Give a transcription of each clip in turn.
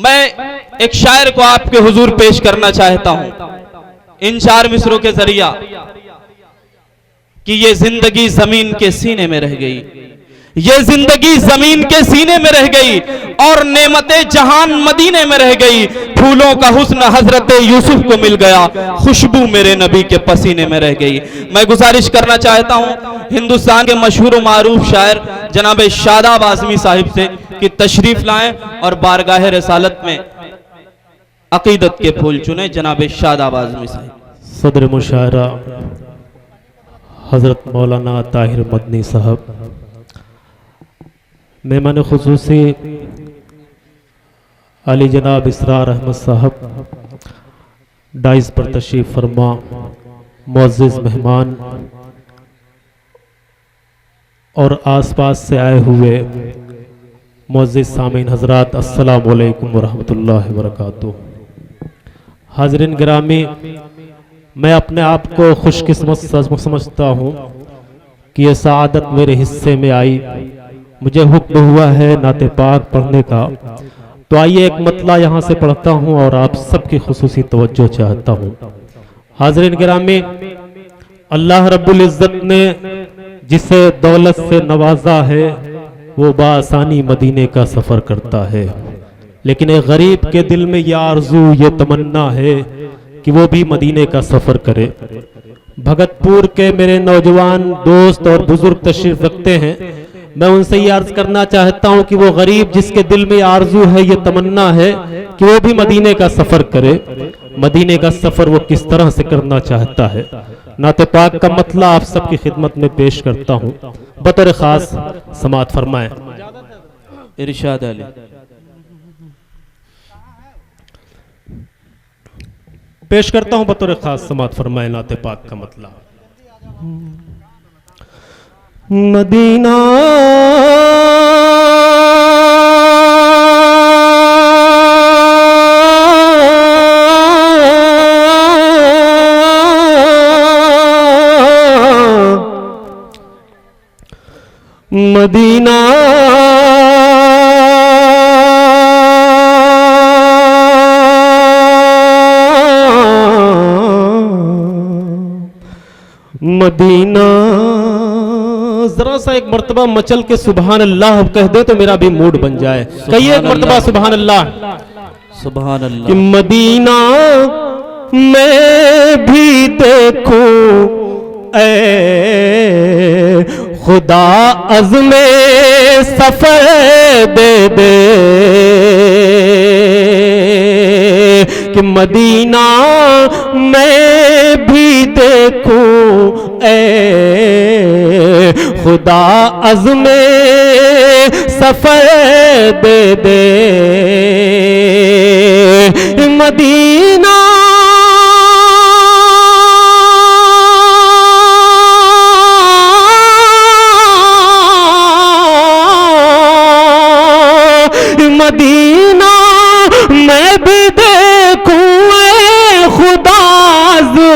मैं एक शायर को आपके हुजूर पेश करना चाहता हूं इन 4 मिसरों के जरिया कि ये जिंदगी जमीन के सीने में रह गई, ये जिंदगी जमीन के सीने में रह गई और नेमते जहान मदीने में रह गई। फूलों का हुस्न हजरत यूसुफ को मिल गया, खुशबू मेरे नबी के पसीने में रह गई। मैं गुजारिश करना चाहता हूं हिंदुस्तान के मशहूर मारूफ शायर जनाब शादाब आजमी साहिब से कि तशरीफ लाएं और बारगाह रसालत में अकीदत के फूल चुने। जनाब शादाब आजमी साहिब। सदर मुशायरा हजरत मौलाना ताहिर मदनी साहब, मेहमान खुसूसी अली जनाब इसरार अहमद साहब, डाइस पर तशरीफ फरमा मुअज़्ज़िज़ मेहमान और आसपास से आए हुए मुअज़्ज़िज़ सामीन हजरात, अस्सलामु अलैकुम वरहमतुल्लाहि वबरकातुहू। हाज़रीन गिरामी, मैं अपने आप को खुशकिस्मत समझता हूँ कि ये सआदत मेरे हिस्से में आई। मुझे हुक्म हुआ है नाते पाक पढ़ने का, तो आइए एक मतला यहाँ से पढ़ता हूँ और आप सबकी खुसूसी तवज्जो चाहता हूँ। हाज़रीन गिरामी, अल्लाह रब्बुल इज़्ज़त ने जिसे दौलत से नवाजा है वो बासानी मदीने का सफ़र करता है, लेकिन एक गरीब के दिल में यह आरजू, ये तमन्ना है कि वो भी मदीने का सफ़र करे। भगतपुर के मेरे नौजवान दोस्त और बुजुर्ग तशरीफ रखते हैं, मैं उनसे ये अर्ज करना चाहता हूँ कि वो गरीब जिसके दिल में आरजू है, ये तमन्ना है कि वो भी मदीने का सफ़र करे। मदीने का सफ़र वो किस तरह से करना चाहता है, नाते पाक का मतला आप सबकी खिदमत में पेश करता हूँ। बतौर ख़ास समाअत फरमाएं। इरशाद अली। पेश करता हूँ बतौर खास समाअत फरमाए नाते पाक का मतला। मदीना मदीना मदीना, जरा सा एक मर्तबा मचल के सुभान अल्लाह कह दे तो मेरा भी मूड बन जाए। कहिए एक मर्तबा सुभान अल्लाह। सुभान अल्लाह। कि मदीना मैं भी देखूं ऐ खुदा अज़्मे सफ़र दे दे, कि मदीना मैं भी देखूं ऐ खुदा अज़्मे सफ़र दे दे। मदीना मदीना मैं भी देखूं खुदा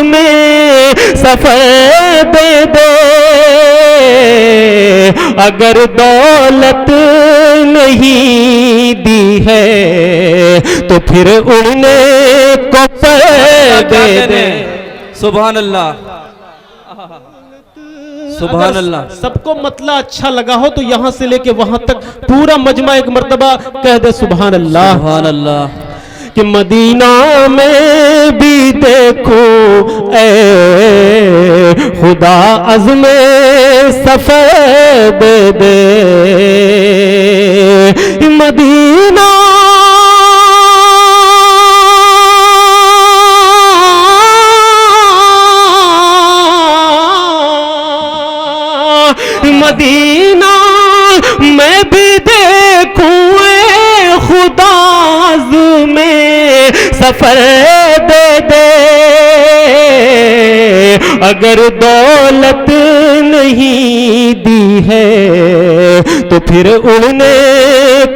में सफ़र दे दे, अगर दौलत नहीं दी है तो फिर उड़ने को पर दे दे। सुभान अल्लाह, सुभान अल्लाह। सबको मतला अच्छा लगा हो तो यहाँ से लेके वहां तक पूरा मजमा एक मर्तबा कह दे सुभान अल्लाह। सुभान अल्लाह। कि मदीना में भी देखूं ऐ खुदा अज़्मे सफ़र दे दे। मदीना मदीना मैं भी देखूं खुदा में सफ़र दे दे, अगर दौलत नहीं दी है तो फिर उड़ने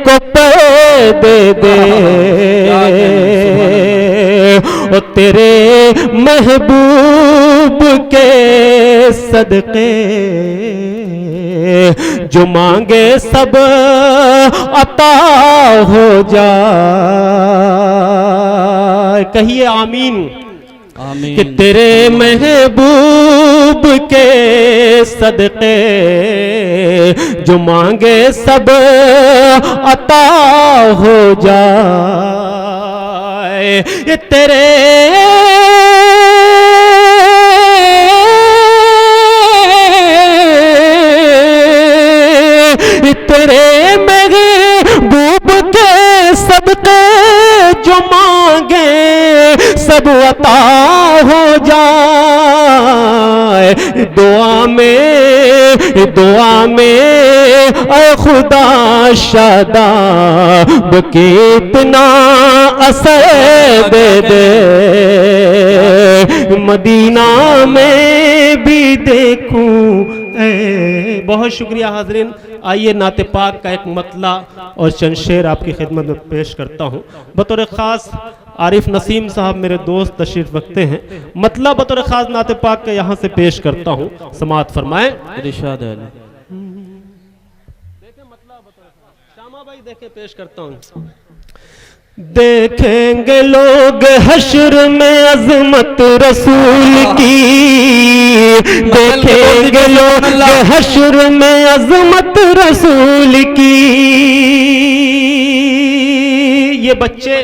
को पर दे दे। ओ तेरे महबूब महबूब के सदके जो मांगे सब अता हो जाए। कहिए आमीन। आमीन। कि तेरे महबूब के सदके जो मांगे सब अता हो जाए। ये तेरे महबूब के सदके जो मांगे सब अता हो जाए। दुआ में ऐ खुदा शादाब कितना असर दे दे, मदीना में भी देखूं। बहुत शुक्रिया हाज़रीन। आइए नाते पाक का एक मतला और चंद शेर आपकी खिदमत में पेश करता हूँ। बतौर ख़ास आरिफ नसीम साहब मेरे दोस्त तशरीफ रखते हैं। मतला बतौर ख़ास नाते पाक का यहाँ से पेश करता हूँ, समाअत फरमाएं। इरशाद है। देखें मतला बतौर शामा भाई देखे पेश करता हूँ। देखेंगे लोग हश्र में अज़मत रसूल की, देखेंगे लोग हश्र में अज़मत रसूल की। ये बच्चे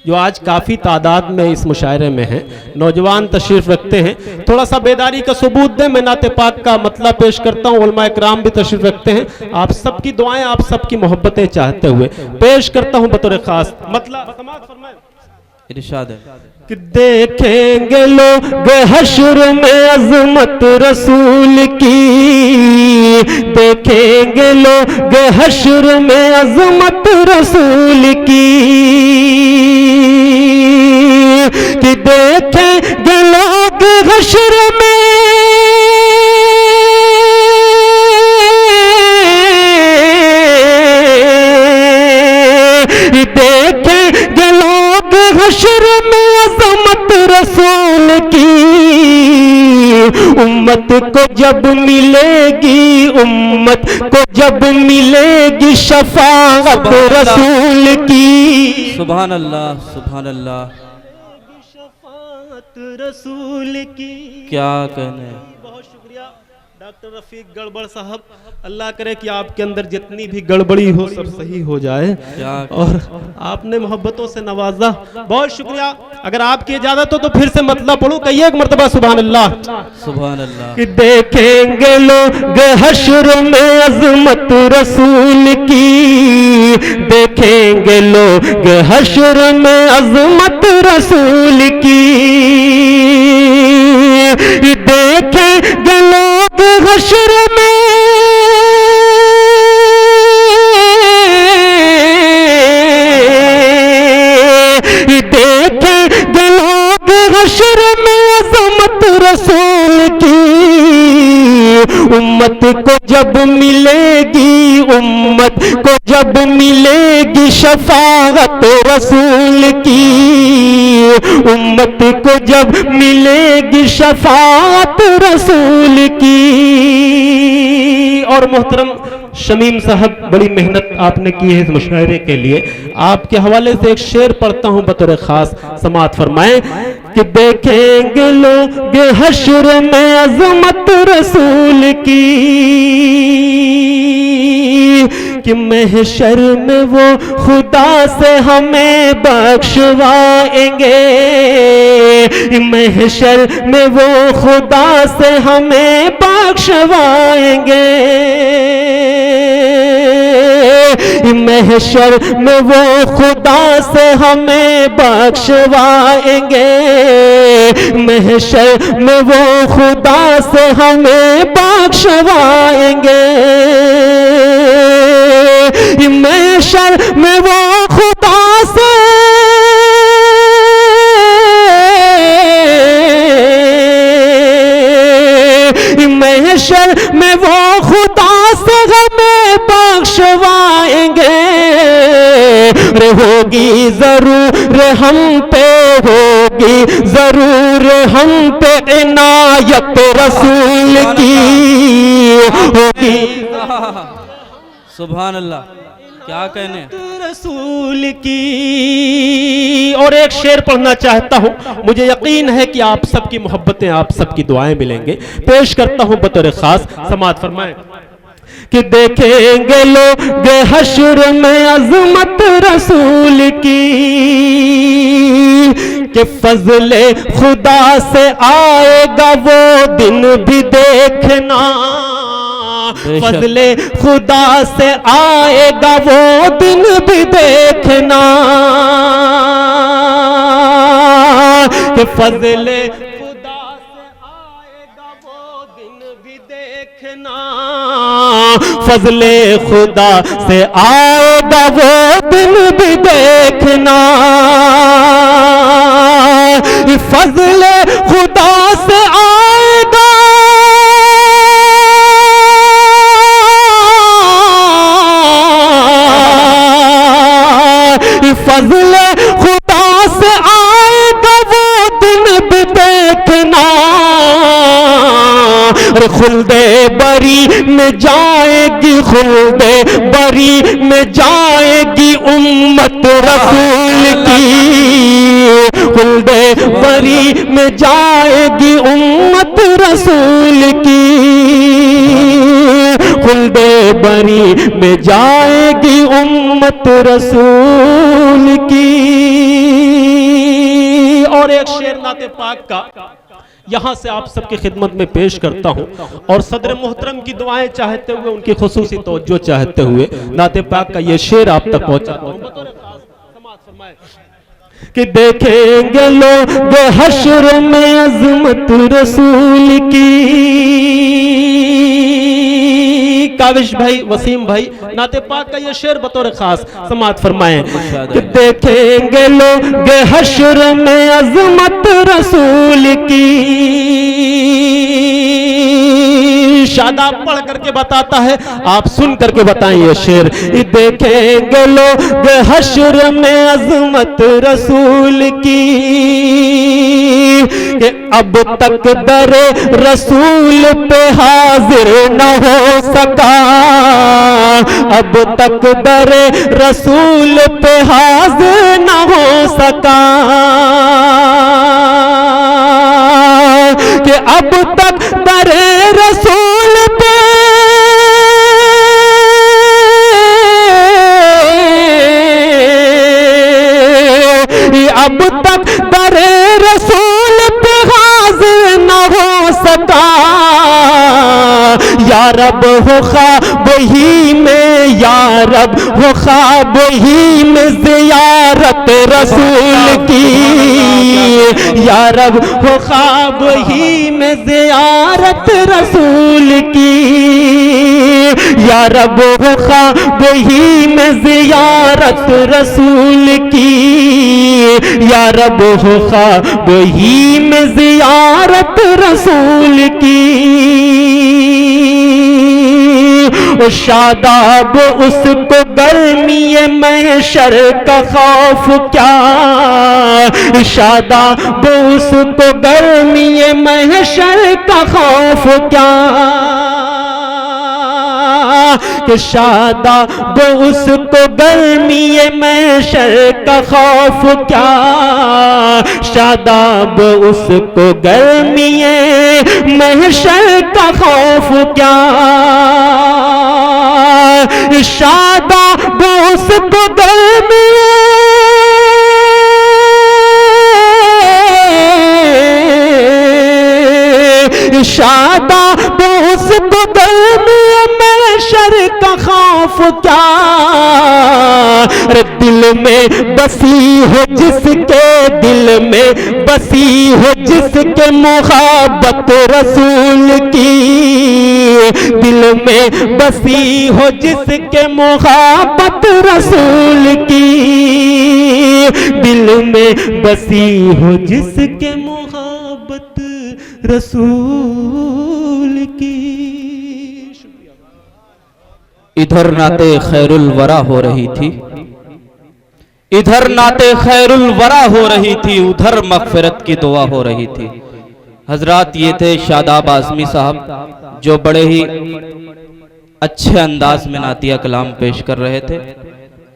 जो आज काफ़ी तादाद में इस मुशायरे में हैं, नौजवान तशरीफ़ रखते हैं, थोड़ा सा बेदारी का सबूत दें। मैं नाते पाक का मतला पेश करता हूँ। उलमा इकराम भी तशरीफ़ रखते हैं। आप सबकी दुआएं, आप सबकी मोहब्बतें चाहते हुए पेश करता हूँ बतौर ख़ास मतला। इरशाद है कि देखेंगे लोग हश्र में अज़मत रसूल की, देखेंगे लोग हश्र में अज़मत रसूल की। कि देखेंगे लोग हश्र में देखेंगे लोग हश्र में अज़मत रसूल की। उम्मत को जब मिलेगी, उम्मत को जब मिलेगी शफाअत रसूल की। सुभान अल्लाह, सुभान अल्लाह। शफाअत रसूल की। क्या कहने। बहुत शुक्रिया डॉक्टर रफीक गड़बड़ साहब। अल्लाह करे कि आपके अंदर जितनी भी गड़बड़ी हो सब सही हो जाए। और आपने मोहब्बतों से नवाजा, बहुत शुक्रिया। अगर आपकी इजाजत हो तो फिर से मतलब पढ़ूं। कहिए एक मर्तबा सुभान अल्लाह, सुभान अल्लाह। कि देखेंगे लोग हश्र में अज़मत रसूल की, देखेंगे लोग हश्र में अज़मत रसूल की। देखेंगे लोग हश्र में देखेंगे लोग हश्र में अज़मत रसूल की। उम्मत को जब मिलेगी, उम्मत को जब मिलेगी शफाअत रसूल की। उम्मत को जब मिलेगी शफाअत रसूल की। और मोहतरम शमीम साहब, बड़ी मेहनत आपने की है इस मुशायरे के लिए। आपके हवाले से एक शेर पढ़ता हूं बतौर खास, समाअत फरमाएं। कि देखेंगे लोग हश्र में अज़मत रसूल की, कि महशर में वो खुदा से हमें बख्शवाएंगे। महशर में वो खुदा से हमें बख्शवाएंगे। महशर में वो खुदा से हमें बख्शवाएंगे। महशर में वो खुदा से हमें बख्शवाएंगे। महशर में वो खुदा से महशर में वो खुदा से हमें बख्शवाएंगे। होगी जरूर हम पे होगी जरूर हम पे इनायत रसूल की होगी। सुभान अल्लाह, क्या कहने। रसूल की। और एक शेर पढ़ना चाहता हूं, मुझे यकीन है कि आप सबकी मोहब्बतें, आप सबकी दुआएं मिलेंगे। पेश करता हूं बतौर खास, समाअत फरमाएं कि देखेंगे लोग हश्र में अजमत रसूल की, कि फजले खुदा से आएगा वो दिन भी देखना, फजले खुदा से आएगा वो दिन भी देखना, कि फजले खुदा से आएगा वो दिन भी देखना, फजले खुदा से आएगा वो दिन भी देखना, फजले खुदा से आएगा फजले खुदा से आएगा वो दिन भी देखना, खुल्दे बरी में जाएगी, खुल्दे बरी में जाएगी उम्मत रसूल की, खुल्दे बरी में जाएगी उम्मत रसूल की, खुल्दे बरी में जाएगी उम्मत रसूल की। और एक शेर नाते पाक का यहां से आप सबकी खिदमत में पेश करता हूं, और सदर मोहतरम की दुआएं चाहते हुए, उनकी खुसूसी तवज्जो चाहते हुए नाते पाक का ये शेर आप तक पहुंचाता हूं कि देखेंगे लोग हश्र में अजमत रसूल की। काविश भाई, वसीम भाई, नाते पाक का ये शेर बतौर खास समाअत फरमाएं कि देखेंगे लोग हश्र में अजमत रसूल की। शादाब पढ़ करके बताता है, आप सुन करके बताएं ये शेर। देखेंगे लोग हश्र में अजमत रसूल की, कि अब तक दरे रसूल पे हाजिर न हो सका, अब तक दरे रसूल पे हाजिर न हो सका, कि अब तक दरे रसूल पे अब तक दरे रसूल पे हाजिर न हो सका, या रब हो ख्वाब ही में, या रब हो ख्वाब ही में ज़ियारत रसूल की, या रब हो ख्वाब ही में ज़ियारत रसूल की, या रब हो ख्वाब ही में ज़ियारत रसूल की, या रब हो ख्वाब ही में ज़ियारत रसूल की। शादाब उसको गर्मी महशर का खौफ क्या, शादाब उसको गर्मी महशर का खौफ क्या, कि शादाब उसको गर्मी महशर का खौफ क्या, शादाब उसको गर्मी महशर का खौफ क्या, शादाब उसको गर्मी शादाब उसको गर्मी महशर का खौफ क्या, दिल में बसी हो जिसके, दिल में बसी हो जिसके मुहब्बत रसूल की, दिल में बसी हो जिसके मुहब्बत रसूल की, दिल में बसी हो जिसके मुहब्बत रसूल की। इधर नाते खैरुल वरा हो रही थी, इधर नाते खैरुल वरा हो रही थी, उधर मगफिरत की दुआ हो रही थी। हजरात, ये थे शादाब आज़मी साहब, जो बड़े ही अच्छे अंदाज में नातिया कलाम पेश कर रहे थे।